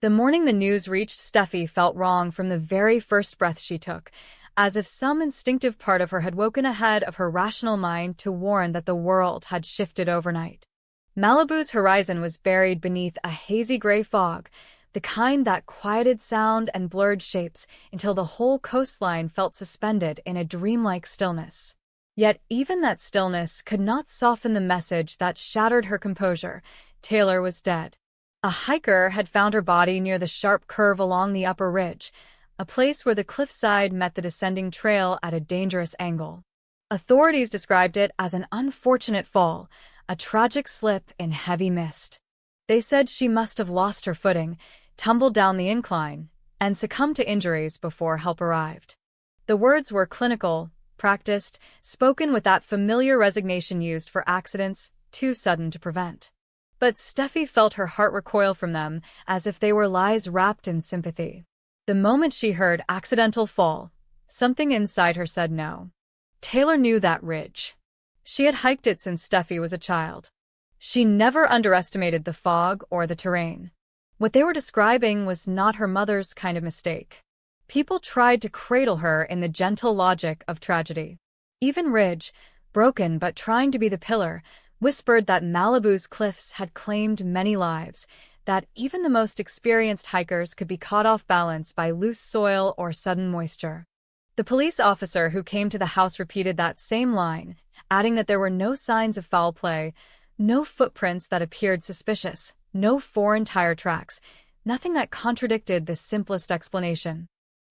The morning the news reached Steffi felt wrong from the very first breath she took, as if some instinctive part of her had woken ahead of her rational mind to warn that the world had shifted overnight. Malibu's horizon was buried beneath a hazy gray fog, the kind that quieted sound and blurred shapes until the whole coastline felt suspended in a dreamlike stillness. Yet even that stillness could not soften the message that shattered her composure. Taylor was dead. A hiker had found her body near the sharp curve along the upper ridge, a place where the cliffside met the descending trail at a dangerous angle. Authorities described it as an unfortunate fall, a tragic slip in heavy mist. They said she must have lost her footing, tumbled down the incline, and succumbed to injuries before help arrived. The words were clinical, practiced, spoken with that familiar resignation used for accidents too sudden to prevent. But Steffi felt her heart recoil from them as if they were lies wrapped in sympathy. The moment she heard accidental fall, something inside her said no. Taylor knew that ridge. She had hiked it since Steffi was a child. She never underestimated the fog or the terrain. What they were describing was not her mother's kind of mistake. People tried to cradle her in the gentle logic of tragedy. Even Ridge, broken but trying to be the pillar, whispered that Malibu's cliffs had claimed many lives, that even the most experienced hikers could be caught off balance by loose soil or sudden moisture. The police officer who came to the house repeated that same line, adding that there were no signs of foul play, no footprints that appeared suspicious, no foreign tire tracks, nothing that contradicted the simplest explanation.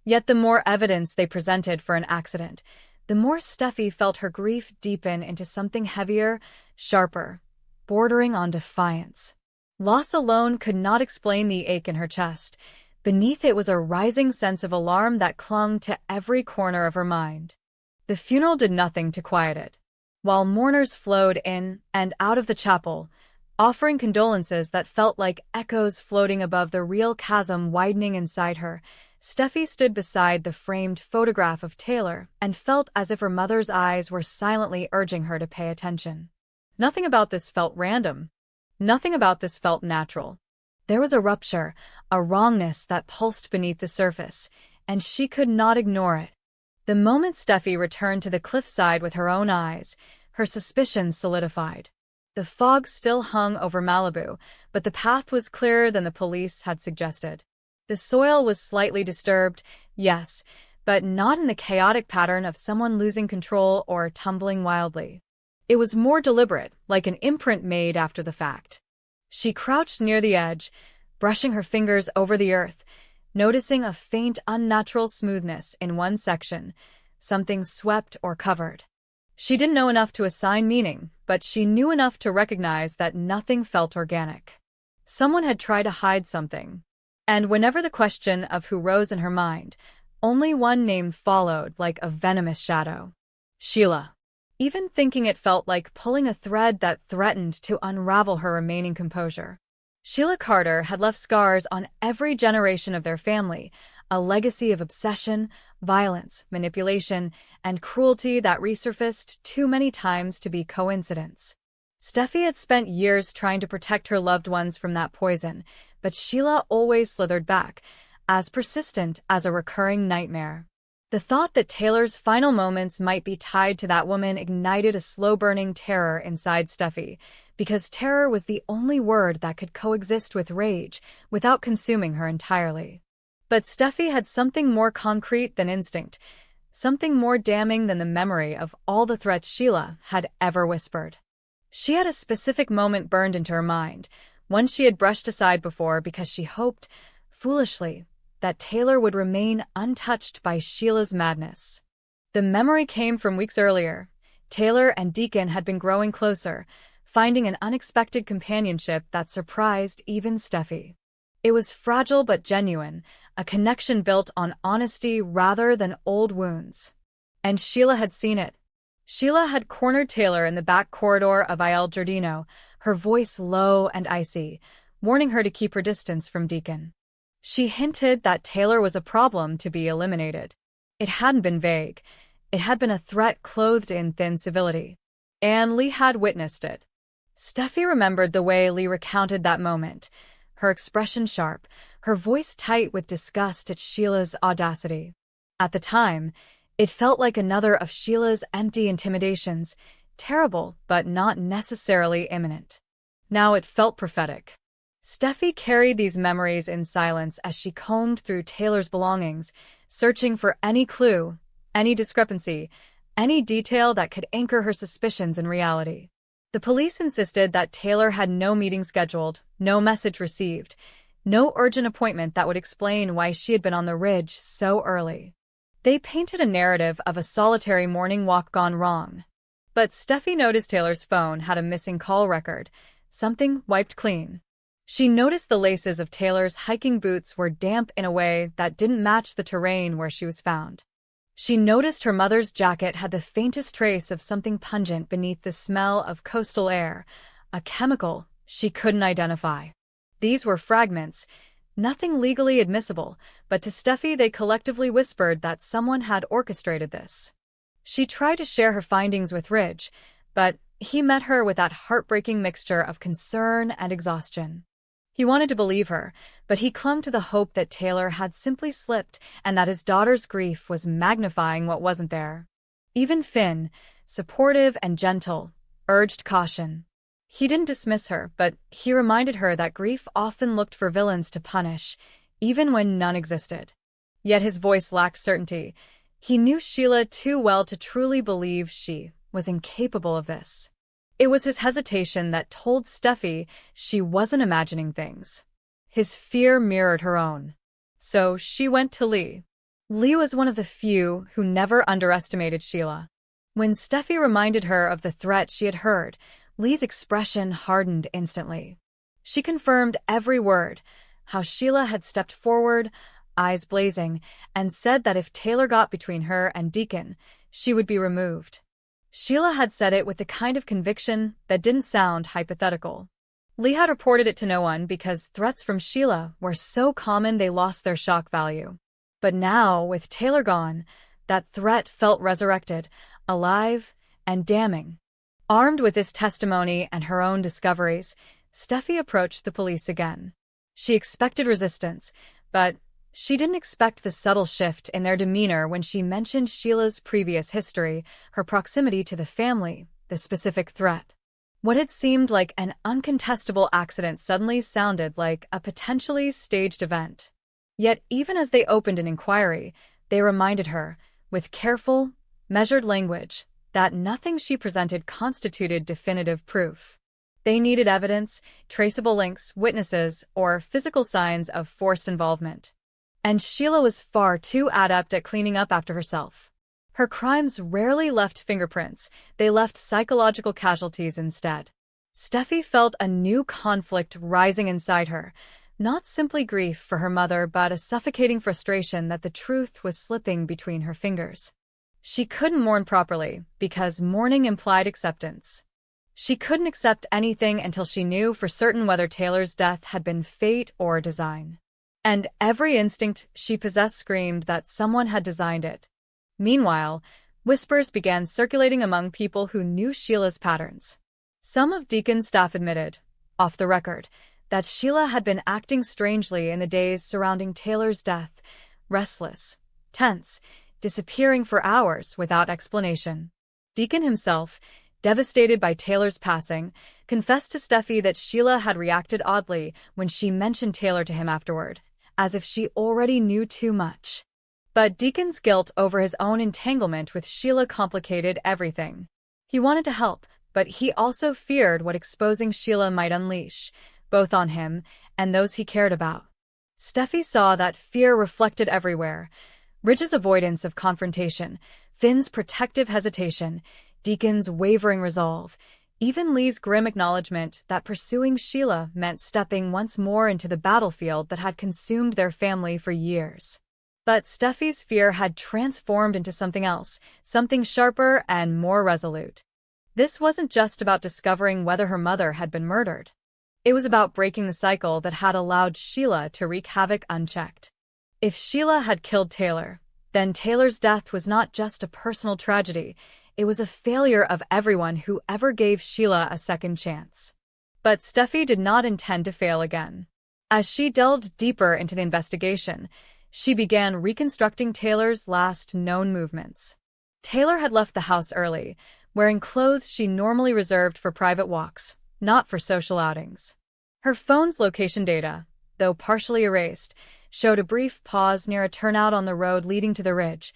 Yet the more evidence they presented for an accident, the more Steffi felt her grief deepen into something heavier, sharper, bordering on defiance. Loss alone could not explain the ache in her chest. Beneath it was a rising sense of alarm that clung to every corner of her mind. The funeral did nothing to quiet it. While mourners flowed in and out of the chapel, offering condolences that felt like echoes floating above the real chasm widening inside her, Steffi stood beside the framed photograph of Taylor and felt as if her mother's eyes were silently urging her to pay attention. Nothing about this felt random. Nothing about this felt natural. There was a rupture, a wrongness that pulsed beneath the surface, and she could not ignore it. The moment Steffi returned to the cliffside with her own eyes, her suspicions solidified. The fog still hung over Malibu, but the path was clearer than the police had suggested. The soil was slightly disturbed, yes, but not in the chaotic pattern of someone losing control or tumbling wildly. It was more deliberate, like an imprint made after the fact. She crouched near the edge, brushing her fingers over the earth, noticing a faint, unnatural smoothness in one section, something swept or covered. She didn't know enough to assign meaning, but she knew enough to recognize that nothing felt organic. Someone had tried to hide something. And whenever the question of who rose in her mind, only one name followed like a venomous shadow. Sheila. Even thinking it felt like pulling a thread that threatened to unravel her remaining composure. Sheila Carter had left scars on every generation of their family, a legacy of obsession, violence, manipulation, and cruelty that resurfaced too many times to be coincidence. Steffi had spent years trying to protect her loved ones from that poison, but Sheila always slithered back, as persistent as a recurring nightmare. The thought that Taylor's final moments might be tied to that woman ignited a slow-burning terror inside Steffi, because terror was the only word that could coexist with rage without consuming her entirely. But Steffi had something more concrete than instinct, something more damning than the memory of all the threats Sheila had ever whispered. She had a specific moment burned into her mind, one she had brushed aside before because she hoped, foolishly, that Taylor would remain untouched by Sheila's madness. The memory came from weeks earlier. Taylor and Deacon had been growing closer, finding an unexpected companionship that surprised even Steffi. It was fragile but genuine, a connection built on honesty rather than old wounds. And Sheila had seen it. Sheila had cornered Taylor in the back corridor of Il Giardino, her voice low and icy, warning her to keep her distance from Deacon. She hinted that Taylor was a problem to be eliminated. It hadn't been vague. It had been a threat clothed in thin civility. And Lee had witnessed it. Steffi remembered the way Lee recounted that moment, her expression sharp, her voice tight with disgust at Sheila's audacity. At the time, it felt like another of Sheila's empty intimidations, terrible but not necessarily imminent. Now it felt prophetic. Steffi carried these memories in silence as she combed through Taylor's belongings, searching for any clue, any discrepancy, any detail that could anchor her suspicions in reality. The police insisted that Taylor had no meeting scheduled, no message received, no urgent appointment that would explain why she had been on the ridge so early. They painted a narrative of a solitary morning walk gone wrong. But Steffi noticed Taylor's phone had a missing call record, something wiped clean. She noticed the laces of Taylor's hiking boots were damp in a way that didn't match the terrain where she was found. She noticed her mother's jacket had the faintest trace of something pungent beneath the smell of coastal air, a chemical she couldn't identify. These were fragments, nothing legally admissible, but to Steffi they collectively whispered that someone had orchestrated this. She tried to share her findings with Ridge, but he met her with that heartbreaking mixture of concern and exhaustion. He wanted to believe her, but he clung to the hope that Taylor had simply slipped and that his daughter's grief was magnifying what wasn't there. Even Finn, supportive and gentle, urged caution. He didn't dismiss her, but he reminded her that grief often looked for villains to punish, even when none existed. Yet his voice lacked certainty. He knew Sheila too well to truly believe she was incapable of this. It was his hesitation that told Steffi she wasn't imagining things. His fear mirrored her own. So she went to Lee. Lee was one of the few who never underestimated Sheila. When Steffi reminded her of the threat she had heard, Lee's expression hardened instantly. She confirmed every word, how Sheila had stepped forward, eyes blazing, and said that if Taylor got between her and Deacon, she would be removed. Sheila had said it with the kind of conviction that didn't sound hypothetical. Lee had reported it to no one because threats from Sheila were so common they lost their shock value. But now, with Taylor gone, that threat felt resurrected, alive, and damning. Armed with this testimony and her own discoveries, Steffi approached the police again. She expected resistance, but she didn't expect the subtle shift in their demeanor when she mentioned Sheila's previous history, her proximity to the family, the specific threat. What had seemed like an uncontestable accident suddenly sounded like a potentially staged event. Yet even as they opened an inquiry, they reminded her, with careful, measured language, that nothing she presented constituted definitive proof. They needed evidence, traceable links, witnesses, or physical signs of forced involvement. And Sheila was far too adept at cleaning up after herself. Her crimes rarely left fingerprints, they left psychological casualties instead. Steffi felt a new conflict rising inside her, not simply grief for her mother but a suffocating frustration that the truth was slipping between her fingers. She couldn't mourn properly, because mourning implied acceptance. She couldn't accept anything until she knew for certain whether Taylor's death had been fate or design. And every instinct she possessed screamed that someone had designed it. Meanwhile, whispers began circulating among people who knew Sheila's patterns. Some of Deacon's staff admitted, off the record, that Sheila had been acting strangely in the days surrounding Taylor's death, restless, tense, disappearing for hours without explanation. Deacon himself, devastated by Taylor's passing, confessed to Steffi that Sheila had reacted oddly when she mentioned Taylor to him afterward, as if she already knew too much. But Deacon's guilt over his own entanglement with Sheila complicated everything. He wanted to help, but he also feared what exposing Sheila might unleash, both on him and those he cared about. Steffi saw that fear reflected everywhere. Ridge's avoidance of confrontation, Finn's protective hesitation, Deacon's wavering resolve, even Lee's grim acknowledgement that pursuing Sheila meant stepping once more into the battlefield that had consumed their family for years. But Steffi's fear had transformed into something else, something sharper and more resolute. This wasn't just about discovering whether her mother had been murdered. It was about breaking the cycle that had allowed Sheila to wreak havoc unchecked. If Sheila had killed Taylor, then Taylor's death was not just a personal tragedy, it was a failure of everyone who ever gave Sheila a second chance. But Steffi did not intend to fail again. As she delved deeper into the investigation, she began reconstructing Taylor's last known movements. Taylor had left the house early, wearing clothes she normally reserved for private walks, not for social outings. Her phone's location data, though partially erased, showed a brief pause near a turnout on the road leading to the ridge,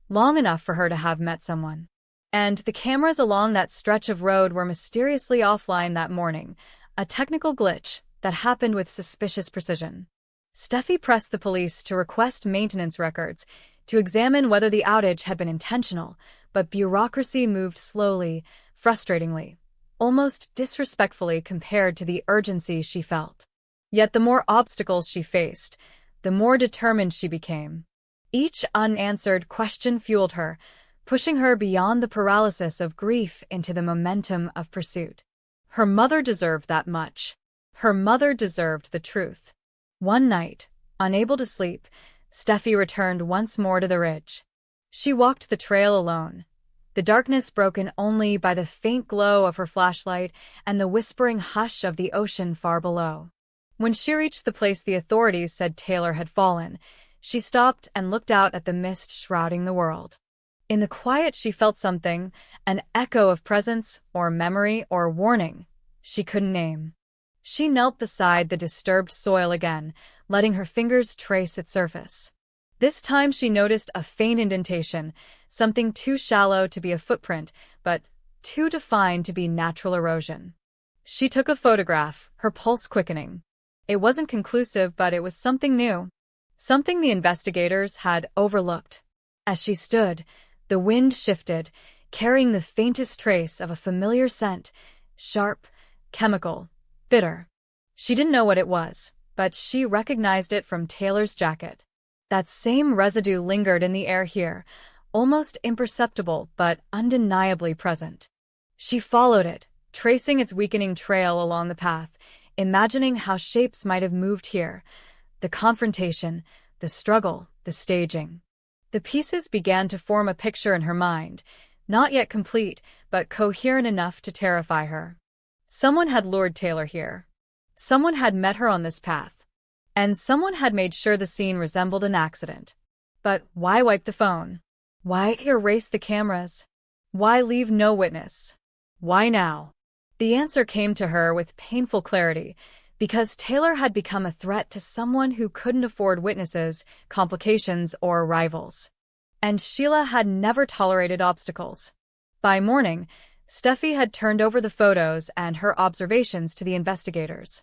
long enough for her to have met someone. And the cameras along that stretch of road were mysteriously offline that morning, a technical glitch that happened with suspicious precision. Steffi pressed the police to request maintenance records to examine whether the outage had been intentional, but bureaucracy moved slowly, frustratingly, almost disrespectfully compared to the urgency she felt. Yet the more obstacles she faced, the more determined she became. Each unanswered question fueled her, pushing her beyond the paralysis of grief into the momentum of pursuit. Her mother deserved that much. Her mother deserved the truth. One night, unable to sleep, Steffi returned once more to the ridge. She walked the trail alone, the darkness broken only by the faint glow of her flashlight and the whispering hush of the ocean far below. When she reached the place the authorities said Taylor had fallen, she stopped and looked out at the mist shrouding the world. In the quiet she felt something, an echo of presence or memory or warning she couldn't name. She knelt beside the disturbed soil again, letting her fingers trace its surface. This time she noticed a faint indentation, something too shallow to be a footprint, but too defined to be natural erosion. She took a photograph, her pulse quickening. It wasn't conclusive, but it was something new. Something the investigators had overlooked. As she stood, the wind shifted, carrying the faintest trace of a familiar scent, sharp, chemical, bitter. She didn't know what it was, but she recognized it from Taylor's jacket. That same residue lingered in the air here, almost imperceptible but undeniably present. She followed it, tracing its weakening trail along the path, imagining how shapes might have moved here. The confrontation, the struggle, the staging. The pieces began to form a picture in her mind, not yet complete, but coherent enough to terrify her. Someone had lured Taylor here. Someone had met her on this path. And someone had made sure the scene resembled an accident. But why wipe the phone? Why erase the cameras? Why leave no witness? Why now? The answer came to her with painful clarity, because Taylor had become a threat to someone who couldn't afford witnesses, complications, or rivals. And Sheila had never tolerated obstacles. By morning, Steffi had turned over the photos and her observations to the investigators.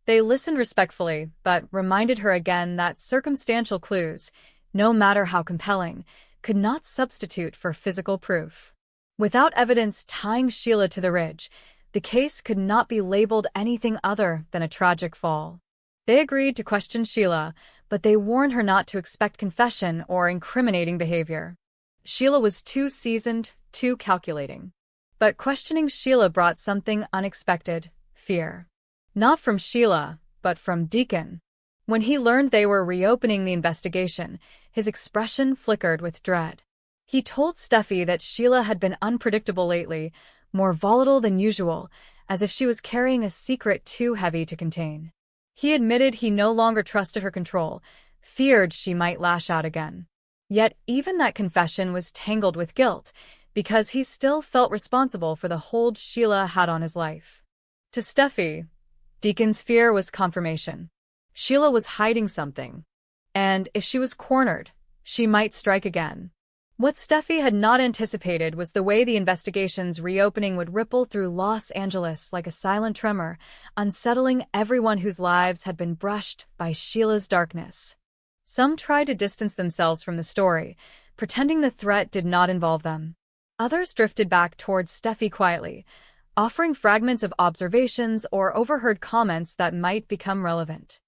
They listened respectfully, but reminded her again that circumstantial clues, no matter how compelling, could not substitute for physical proof. Without evidence tying Sheila to the ridge, the case could not be labeled anything other than a tragic fall. They agreed to question Sheila, but they warned her not to expect confession or incriminating behavior. Sheila was too seasoned, too calculating. But questioning Sheila brought something unexpected: fear. Not from Sheila, but from Deacon. When he learned they were reopening the investigation, his expression flickered with dread. He told Steffi that Sheila had been unpredictable lately, more volatile than usual, as if she was carrying a secret too heavy to contain. He admitted he no longer trusted her control, feared she might lash out again. Yet even that confession was tangled with guilt, because he still felt responsible for the hold Sheila had on his life. To Steffi, Deacon's fear was confirmation. Sheila was hiding something. And if she was cornered, she might strike again. What Steffi had not anticipated was the way the investigation's reopening would ripple through Los Angeles like a silent tremor, unsettling everyone whose lives had been brushed by Sheila's darkness. Some tried to distance themselves from the story, pretending the threat did not involve them. Others drifted back towards Steffi quietly, offering fragments of observations or overheard comments that might become relevant.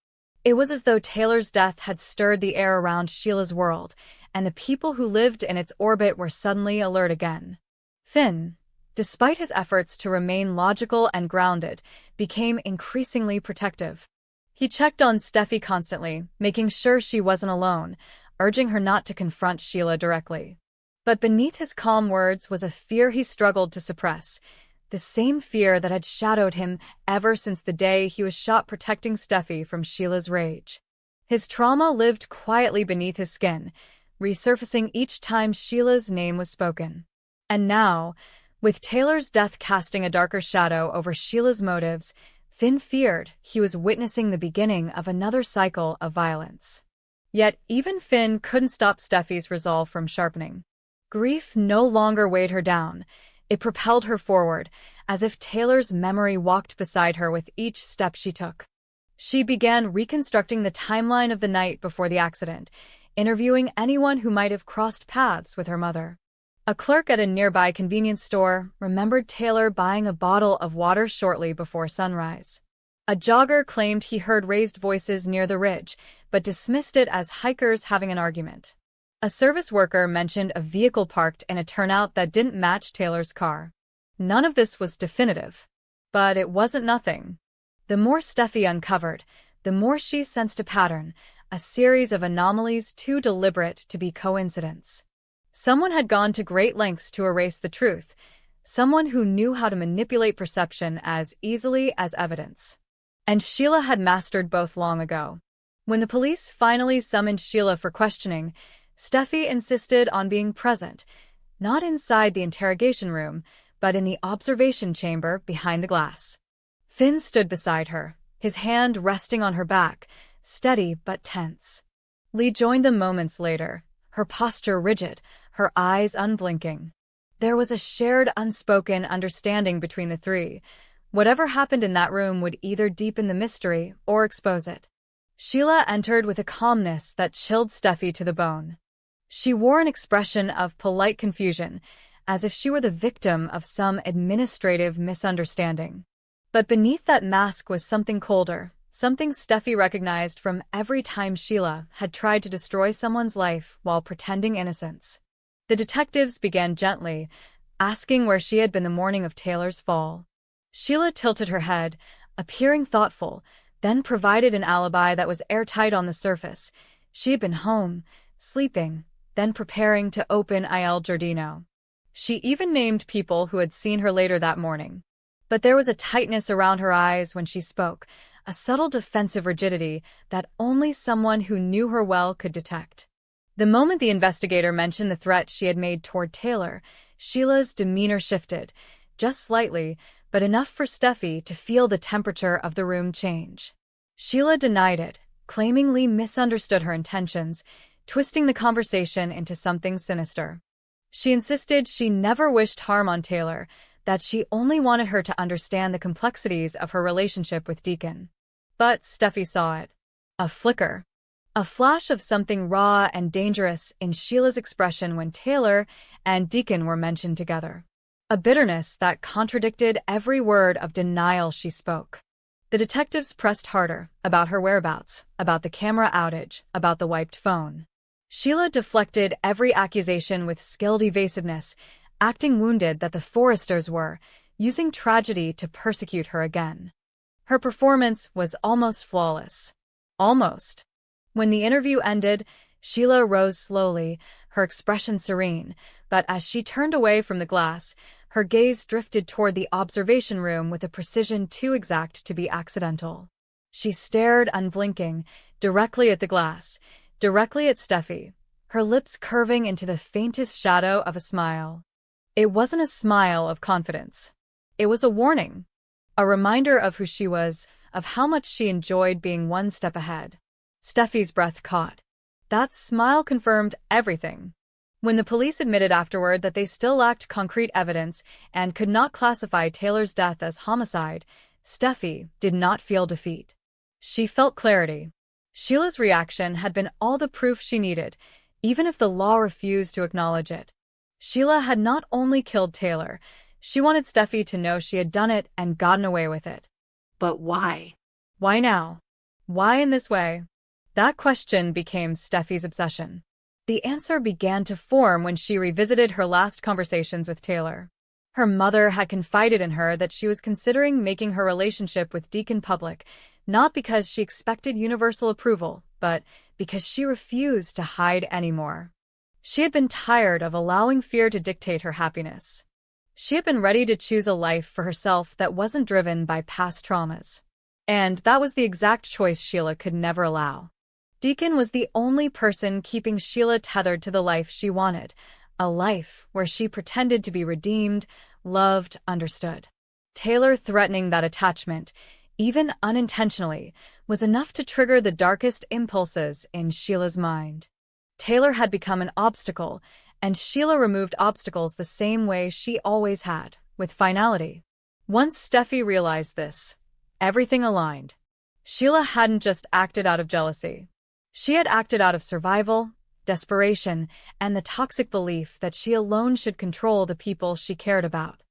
It was as though Taylor's death had stirred the air around Sheila's world, and the people who lived in its orbit were suddenly alert again. Finn, despite his efforts to remain logical and grounded, became increasingly protective. He checked on Steffi constantly, making sure she wasn't alone, urging her not to confront Sheila directly. But beneath his calm words was a fear he struggled to suppress, the same fear that had shadowed him ever since the day he was shot protecting Steffi from Sheila's rage. His trauma lived quietly beneath his skin, resurfacing each time Sheila's name was spoken. And now, with Taylor's death casting a darker shadow over Sheila's motives, Finn feared he was witnessing the beginning of another cycle of violence. Yet even Finn couldn't stop Steffi's resolve from sharpening. Grief no longer weighed her down. It propelled her forward, as if Taylor's memory walked beside her with each step she took. She began reconstructing the timeline of the night before the accident, interviewing anyone who might have crossed paths with her mother. A clerk at a nearby convenience store remembered Taylor buying a bottle of water shortly before sunrise. A jogger claimed he heard raised voices near the ridge, but dismissed it as hikers having an argument. A service worker mentioned a vehicle parked in a turnout that didn't match Taylor's car. None of this was definitive. But it wasn't nothing. The more Steffi uncovered, the more she sensed a pattern, a series of anomalies too deliberate to be coincidence. Someone had gone to great lengths to erase the truth, someone who knew how to manipulate perception as easily as evidence. And Sheila had mastered both long ago. When the police finally summoned Sheila for questioning, Steffi insisted on being present, not inside the interrogation room, but in the observation chamber behind the glass. Finn stood beside her, his hand resting on her back, steady but tense. Lee joined them moments later, her posture rigid, her eyes unblinking. There was a shared unspoken understanding between the three. Whatever happened in that room would either deepen the mystery or expose it. Sheila entered with a calmness that chilled Steffi to the bone. She wore an expression of polite confusion, as if she were the victim of some administrative misunderstanding. But beneath that mask was something colder, something Steffi recognized from every time Sheila had tried to destroy someone's life while pretending innocence. The detectives began gently, asking where she had been the morning of Taylor's fall. Sheila tilted her head, appearing thoughtful, then provided an alibi that was airtight on the surface. She had been home, sleeping, then preparing to open Il Giardino. She even named people who had seen her later that morning. But there was a tightness around her eyes when she spoke, a subtle defensive rigidity that only someone who knew her well could detect. The moment the investigator mentioned the threat she had made toward Taylor, Sheila's demeanor shifted, just slightly, but enough for Steffi to feel the temperature of the room change. Sheila denied it, claiming Lee misunderstood her intentions, twisting the conversation into something sinister. She insisted she never wished harm on Taylor, that she only wanted her to understand the complexities of her relationship with Deacon. But Steffi saw it. A flicker. A flash of something raw and dangerous in Sheila's expression when Taylor and Deacon were mentioned together. A bitterness that contradicted every word of denial she spoke. The detectives pressed harder, about her whereabouts, about the camera outage, about the wiped phone. Sheila deflected every accusation with skilled evasiveness, acting wounded that the Forresters were, using tragedy to persecute her again. Her performance was almost flawless. Almost. When the interview ended, Sheila rose slowly, her expression serene, but as she turned away from the glass, her gaze drifted toward the observation room with a precision too exact to be accidental. She stared unblinking, directly at the glass, directly at Steffi, her lips curving into the faintest shadow of a smile. It wasn't a smile of confidence. It was a warning. A reminder of who she was, of how much she enjoyed being one step ahead. Steffi's breath caught. That smile confirmed everything. When the police admitted afterward that they still lacked concrete evidence and could not classify Taylor's death as homicide, Steffi did not feel defeat. She felt clarity. Sheila's reaction had been all the proof she needed, even if the law refused to acknowledge it. Sheila had not only killed Taylor, she wanted Steffi to know she had done it and gotten away with it. But why? Why now? Why in this way? That question became Steffi's obsession. The answer began to form when she revisited her last conversations with Taylor. Her mother had confided in her that she was considering making her relationship with Deacon public, not because she expected universal approval, but because she refused to hide anymore. She had been tired of allowing fear to dictate her happiness. She had been ready to choose a life for herself that wasn't driven by past traumas. And that was the exact choice Sheila could never allow. Deacon was the only person keeping Sheila tethered to the life she wanted, a life where she pretended to be redeemed, loved, understood. Taylor threatening that attachment, even unintentionally, was enough to trigger the darkest impulses in Sheila's mind. Taylor had become an obstacle, and Sheila removed obstacles the same way she always had, with finality. Once Steffi realized this, everything aligned. Sheila hadn't just acted out of jealousy. She had acted out of survival, desperation, and the toxic belief that she alone should control the people she cared about.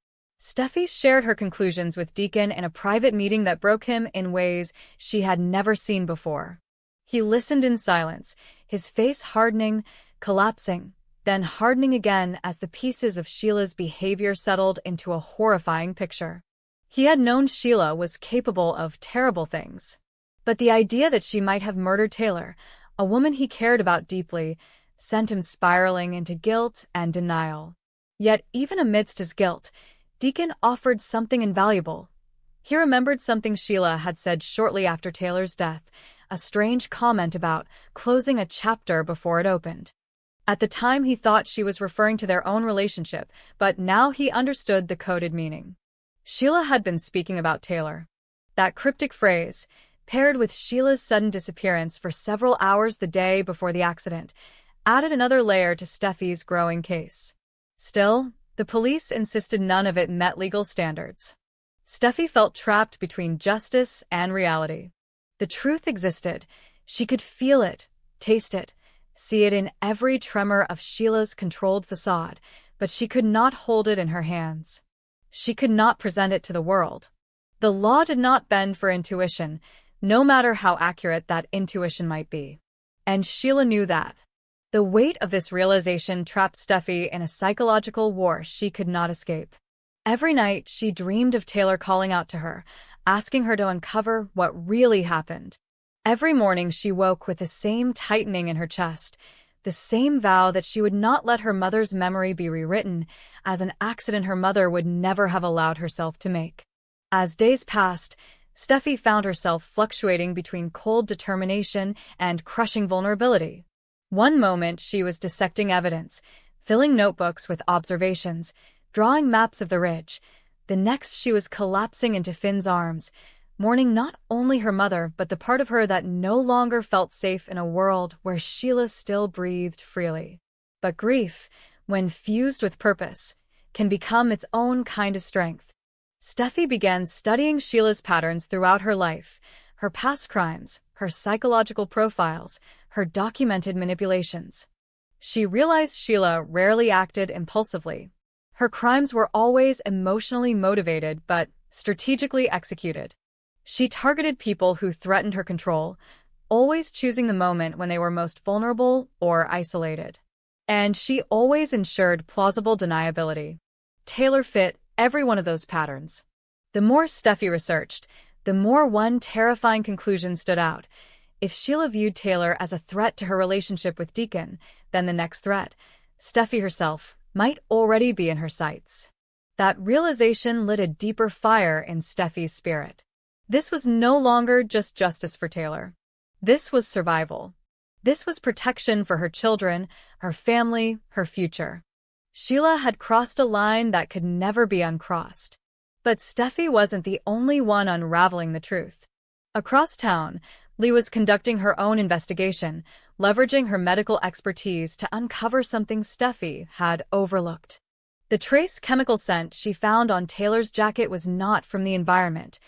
Steffi shared her conclusions with Deacon in a private meeting that broke him in ways she had never seen before. He listened in silence, his face hardening, collapsing, then hardening again as the pieces of Sheila's behavior settled into a horrifying picture. He had known Sheila was capable of terrible things. But the idea that she might have murdered Taylor, a woman he cared about deeply, sent him spiraling into guilt and denial. Yet even amidst his guilt, Deacon offered something invaluable. He remembered something Sheila had said shortly after Taylor's death, a strange comment about closing a chapter before it opened. At the time he thought she was referring to their own relationship, but now he understood the coded meaning. Sheila had been speaking about Taylor. That cryptic phrase, paired with Sheila's sudden disappearance for several hours the day before the accident, added another layer to Steffi's growing case. Still, the police insisted none of it met legal standards. Steffi felt trapped between justice and reality. The truth existed. She could feel it, taste it, see it in every tremor of Sheila's controlled facade, but she could not hold it in her hands. She could not present it to the world. The law did not bend for intuition, no matter how accurate that intuition might be. And Sheila knew that. The weight of this realization trapped Steffi in a psychological war she could not escape. Every night she dreamed of Taylor calling out to her, asking her to uncover what really happened. Every morning she woke with the same tightening in her chest, the same vow that she would not let her mother's memory be rewritten as an accident her mother would never have allowed herself to make. As days passed, Steffi found herself fluctuating between cold determination and crushing vulnerability. One moment she was dissecting evidence, filling notebooks with observations, drawing maps of the ridge. The next she was collapsing into Finn's arms, mourning not only her mother but the part of her that no longer felt safe in a world where Sheila still breathed freely. But grief, when fused with purpose, can become its own kind of strength. Steffi began studying Sheila's patterns throughout her life, her past crimes, her psychological profiles, her documented manipulations. She realized Sheila rarely acted impulsively. Her crimes were always emotionally motivated but strategically executed. She targeted people who threatened her control, always choosing the moment when they were most vulnerable or isolated. And she always ensured plausible deniability. Taylor fit every one of those patterns. The more Steffi researched, the more one terrifying conclusion stood out. If Sheila viewed Taylor as a threat to her relationship with Deacon, then the next threat, Steffi herself, might already be in her sights. That realization lit a deeper fire in Steffi's spirit. This was no longer just justice for Taylor. This was survival. This was protection for her children, her family, her future. Sheila had crossed a line that could never be uncrossed. But Steffi wasn't the only one unraveling the truth. Across town, Lee was conducting her own investigation, leveraging her medical expertise to uncover something Steffi had overlooked. The trace chemical scent she found on Taylor's jacket was not from the environment.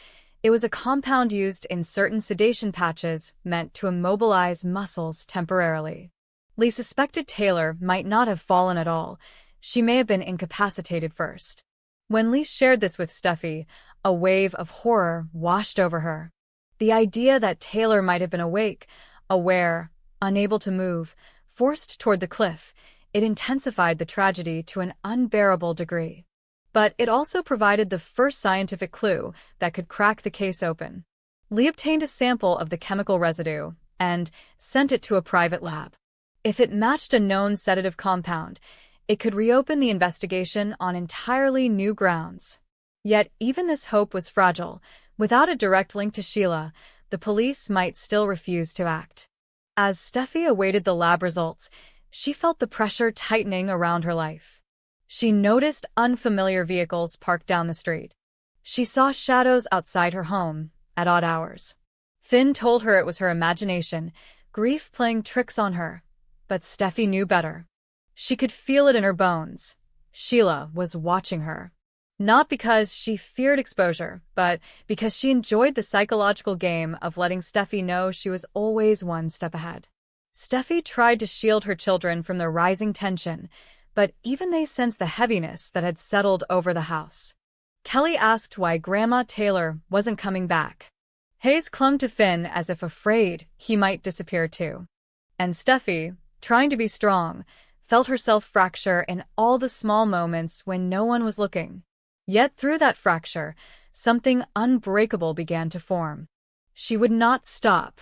It was a compound used in certain sedation patches meant to immobilize muscles temporarily. Lee suspected Taylor might not have fallen at all. She may have been incapacitated first. When Lee shared this with Steffi, a wave of horror washed over her. The idea that Taylor might have been awake, aware, unable to move, forced toward the cliff, it intensified the tragedy to an unbearable degree. But it also provided the first scientific clue that could crack the case open. Lee obtained a sample of the chemical residue and sent it to a private lab. If it matched a known sedative compound, It could reopen the investigation on entirely new grounds. Yet even this hope was fragile. Without a direct link to Sheila, the police might still refuse to act. As Steffi awaited the lab results, she felt the pressure tightening around her life. She noticed unfamiliar vehicles parked down the street. She saw shadows outside her home at odd hours. Finn told her it was her imagination, grief playing tricks on her. But Steffi knew better. She could feel it in her bones. Sheila was watching her. Not because she feared exposure, but because she enjoyed the psychological game of letting Steffi know she was always one step ahead. Steffi tried to shield her children from the rising tension, but even they sensed the heaviness that had settled over the house. Kelly asked why Grandma Taylor wasn't coming back. Hayes clung to Finn as if afraid he might disappear too. And Steffi, trying to be strong, felt herself fracture in all the small moments when no one was looking. Yet through that fracture, something unbreakable began to form. She would not stop.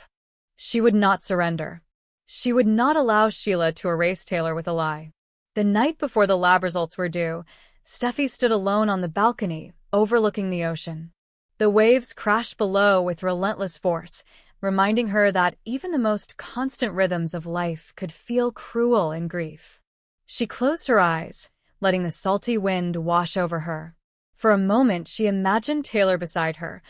She would not surrender. She would not allow Sheila to erase Taylor with a lie. The night before the lab results were due, Steffi stood alone on the balcony, overlooking the ocean. The waves crashed below with relentless force, reminding her that even the most constant rhythms of life could feel cruel in grief. She closed her eyes, letting the salty wind wash over her. For a moment she imagined Taylor beside her,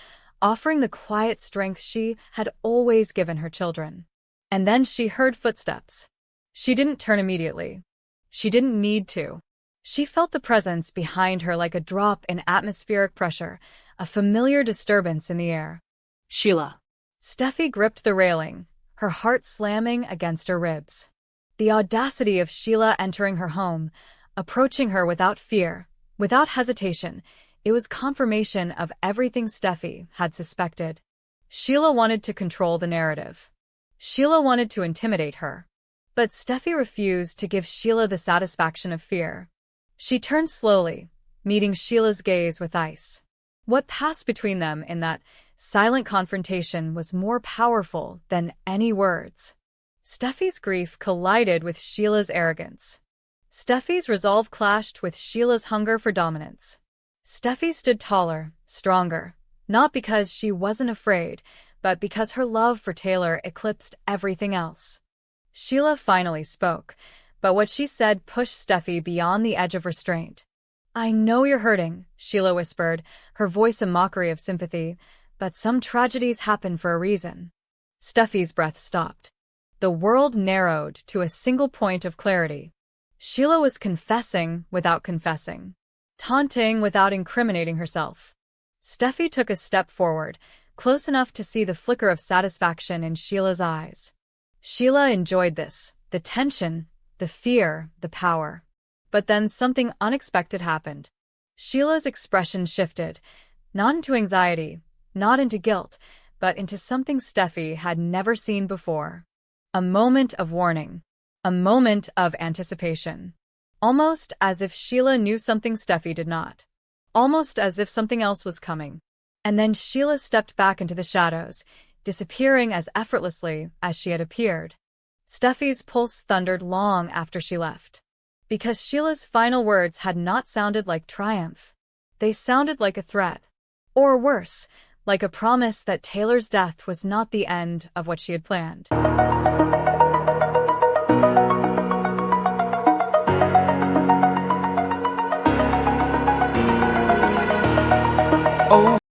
offering the quiet strength she had always given her children. And then she heard footsteps. She didn't turn immediately. She didn't need to. She felt the presence behind her like a drop in atmospheric pressure, a familiar disturbance in the air. Sheila. Steffi gripped the railing, her heart slamming against her ribs. The audacity of Sheila entering her home, approaching her without fear, without hesitation, it was confirmation of everything Steffi had suspected. Sheila wanted to control the narrative. Sheila wanted to intimidate her. But Steffi refused to give Sheila the satisfaction of fear. She turned slowly, meeting Sheila's gaze with ice. What passed between them in that silent confrontation was more powerful than any words. Steffi's grief collided with Sheila's arrogance. Steffi's resolve clashed with Sheila's hunger for dominance. Steffi stood taller, stronger, not because she wasn't afraid, but because her love for Taylor eclipsed everything else. Sheila finally spoke, but what she said pushed Steffi beyond the edge of restraint. "I know you're hurting," Sheila whispered, her voice a mockery of sympathy, "but some tragedies happen for a reason." Steffi's breath stopped. The world narrowed to a single point of clarity. Sheila was confessing without confessing, taunting without incriminating herself. Steffi took a step forward, close enough to see the flicker of satisfaction in Sheila's eyes. Sheila enjoyed this, the tension, the fear, the power. But then something unexpected happened. Sheila's expression shifted, not into anxiety, not into guilt, but into something Steffi had never seen before. A moment of warning. A moment of anticipation. Almost as if Sheila knew something Steffi did not. Almost as if something else was coming. And then Sheila stepped back into the shadows, disappearing as effortlessly as she had appeared. Steffi's pulse thundered long after she left. Because Sheila's final words had not sounded like triumph. They sounded like a threat. Or worse, like a promise that Taylor's death was not the end of what she had planned.